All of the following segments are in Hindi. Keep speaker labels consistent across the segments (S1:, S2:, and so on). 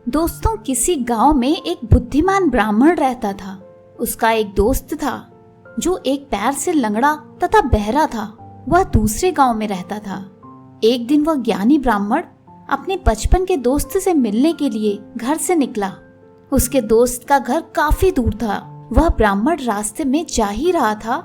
S1: दोस्तों, किसी गांव में एक बुद्धिमान ब्राह्मण रहता था। उसका एक दोस्त था जो एक पैर से लंगड़ा तथा बहरा था। वह दूसरे गांव में रहता था। एक दिन वह ज्ञानी ब्राह्मण अपने बचपन के दोस्त से मिलने के लिए घर से निकला। उसके दोस्त का घर काफी दूर था। वह ब्राह्मण रास्ते में जा ही रहा था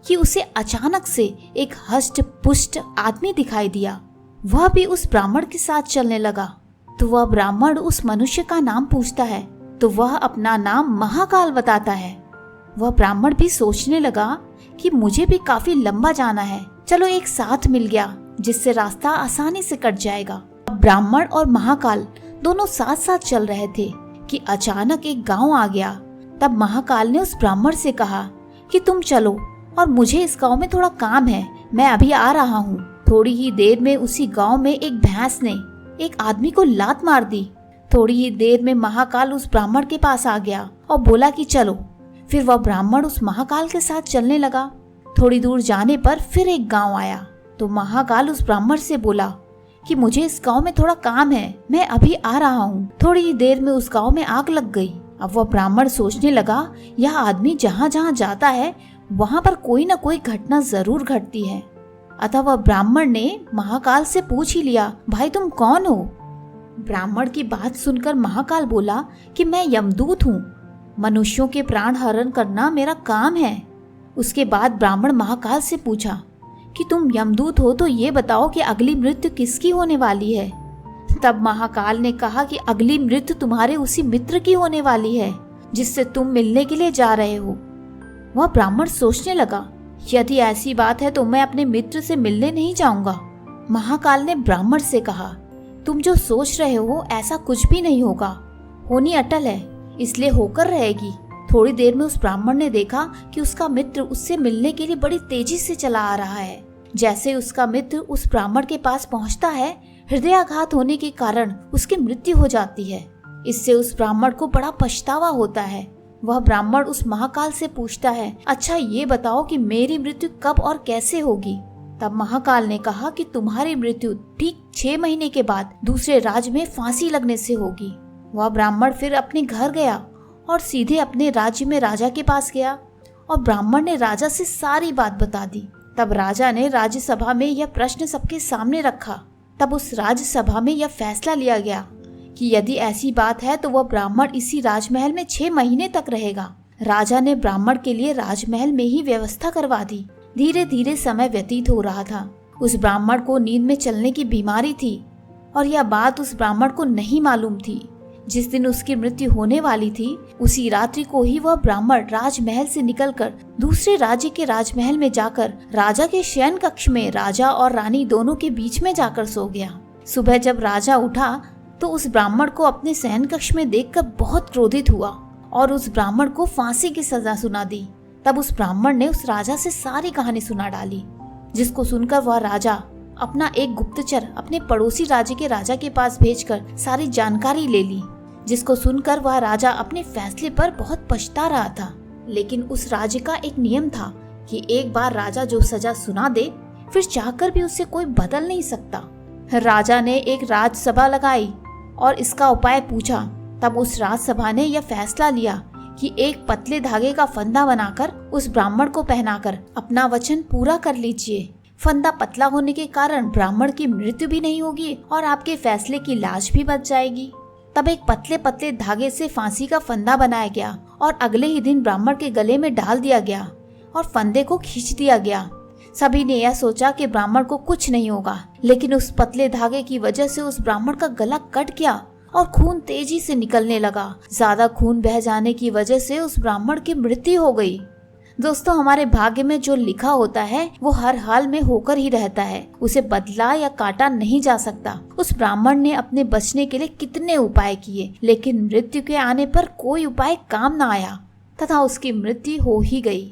S1: कि उसे अचानक से एक हष्ट पुष्ट आदमी दिखाई दिया। वह भी उस ब्राह्मण के साथ चलने लगा। तो वह ब्राह्मण उस मनुष्य का नाम पूछता है तो वह अपना नाम महाकाल बताता है। वह ब्राह्मण भी सोचने लगा कि मुझे भी काफी लंबा जाना है, चलो एक साथ मिल गया जिससे रास्ता आसानी से कट जाएगा। अब ब्राह्मण और महाकाल दोनों साथ साथ चल रहे थे कि अचानक एक गांव आ गया। तब महाकाल ने उस ब्राह्मण से कहा कि तुम चलो और मुझे इस गांव में थोड़ा काम है, मैं अभी आ रहा हूँ। थोड़ी ही देर में उसी गांव में एक भैंस ने एक आदमी को लात मार दी। थोड़ी ही देर में महाकाल उस ब्राह्मण के पास आ गया और बोला कि चलो। फिर वह ब्राह्मण उस महाकाल के साथ चलने लगा। थोड़ी दूर जाने पर फिर एक गांव आया तो महाकाल उस ब्राह्मण से बोला कि मुझे इस गांव में थोड़ा काम है, मैं अभी आ रहा हूँ। थोड़ी ही देर में उस गांव में आग लग गई। अब वह ब्राह्मण सोचने लगा, यह आदमी जहाँ जहाँ जाता है वहाँ पर कोई न कोई घटना जरूर घटती है। अतः वह ब्राह्मण ने महाकाल से पूछ ही लिया, भाई तुम कौन हो? ब्राह्मण की बात सुनकर महाकाल बोला कि मैं यमदूत हूँ, मनुष्यों के प्राण हरण करना मेरा काम है। उसके बाद ब्राह्मण महाकाल से पूछा कि तुम यमदूत हो तो ये बताओ कि अगली मृत्यु किसकी होने वाली है? तब महाकाल ने कहा कि अगली मृत्यु तुम्हारे उसी मित्र की होने वाली है जिससे तुम मिलने के लिए जा रहे हो। वह ब्राह्मण सोचने लगा, यदि ऐसी बात है तो मैं अपने मित्र से मिलने नहीं जाऊंगा। महाकाल ने ब्राह्मण से कहा, तुम जो सोच रहे हो ऐसा कुछ भी नहीं होगा, होनी अटल है इसलिए होकर रहेगी। थोड़ी देर में उस ब्राह्मण ने देखा कि उसका मित्र उससे मिलने के लिए बड़ी तेजी से चला आ रहा है। जैसे उसका मित्र उस ब्राह्मण के पास पहुंचता है, हृदयाघात होने के कारण उसकी मृत्यु हो जाती है। इससे उस ब्राह्मण को बड़ा पछतावा होता है। वह ब्राह्मण उस महाकाल से पूछता है, अच्छा ये बताओ कि मेरी मृत्यु कब और कैसे होगी? तब महाकाल ने कहा कि तुम्हारी मृत्यु ठीक 6 महीने के बाद दूसरे राज्य में फांसी लगने से होगी। वह ब्राह्मण फिर अपने घर गया और सीधे अपने राज्य में राजा के पास गया और ब्राह्मण ने राजा से सारी बात बता दी। तब राजा ने राज्यसभा में यह प्रश्न सबके सामने रखा। तब उस राज्यसभा में यह फैसला लिया गया कि यदि ऐसी बात है तो वह ब्राह्मण इसी राजमहल में 6 महीने तक रहेगा। राजा ने ब्राह्मण के लिए राजमहल में ही व्यवस्था करवा दी। धीरे धीरे समय व्यतीत हो रहा था। उस ब्राह्मण को नींद में चलने की बीमारी थी और यह बात उस ब्राह्मण को नहीं मालूम थी। जिस दिन उसकी मृत्यु होने वाली थी उसी रात्रि को ही वह ब्राह्मण राजमहल से निकलकर दूसरे राज्य के राजमहल में जाकर राजा के शयन कक्ष में राजा और रानी दोनों के बीच में जाकर सो गया। सुबह जब राजा उठा तो उस ब्राह्मण को अपने शयन कक्ष में देखकर बहुत क्रोधित हुआ और उस ब्राह्मण को फांसी की सजा सुना दी। तब उस ब्राह्मण ने उस राजा से सारी कहानी सुना डाली, जिसको सुनकर वह राजा अपना एक गुप्तचर अपने पड़ोसी राज्य के राजा के पास भेजकर सारी जानकारी ले ली। जिसको सुनकर वह राजा अपने फैसले पर बहुत पछता रहा था। लेकिन उस राज्य का एक नियम था कि एक बार राजा जो सजा सुना दे फिर चाहकर भी उसे कोई बदल नहीं सकता। राजा ने एक राजसभा लगाई और इसका उपाय पूछा। तब उस राजसभा ने यह फैसला लिया कि एक पतले धागे का फंदा बनाकर उस ब्राह्मण को पहनाकर अपना वचन पूरा कर लीजिए। फंदा पतला होने के कारण ब्राह्मण की मृत्यु भी नहीं होगी और आपके फैसले की लाज भी बच जाएगी। तब एक पतले पतले धागे से फांसी का फंदा बनाया गया और अगले ही दिन ब्राह्मण के गले में डाल दिया गया और फंदे को खींच दिया गया। सभी ने यह सोचा कि ब्राह्मण को कुछ नहीं होगा, लेकिन उस पतले धागे की वजह से उस ब्राह्मण का गला कट गया और खून तेजी से निकलने लगा। ज्यादा खून बह जाने की वजह से उस ब्राह्मण की मृत्यु हो गई। दोस्तों, हमारे भाग्य में जो लिखा होता है वो हर हाल में होकर ही रहता है, उसे बदला या काटा नहीं जा सकता। उस ब्राह्मण ने अपने बचने के लिए कितने उपाय किए, लेकिन मृत्यु के आने पर कोई उपाय काम न आया तथा उसकी मृत्यु हो ही गई।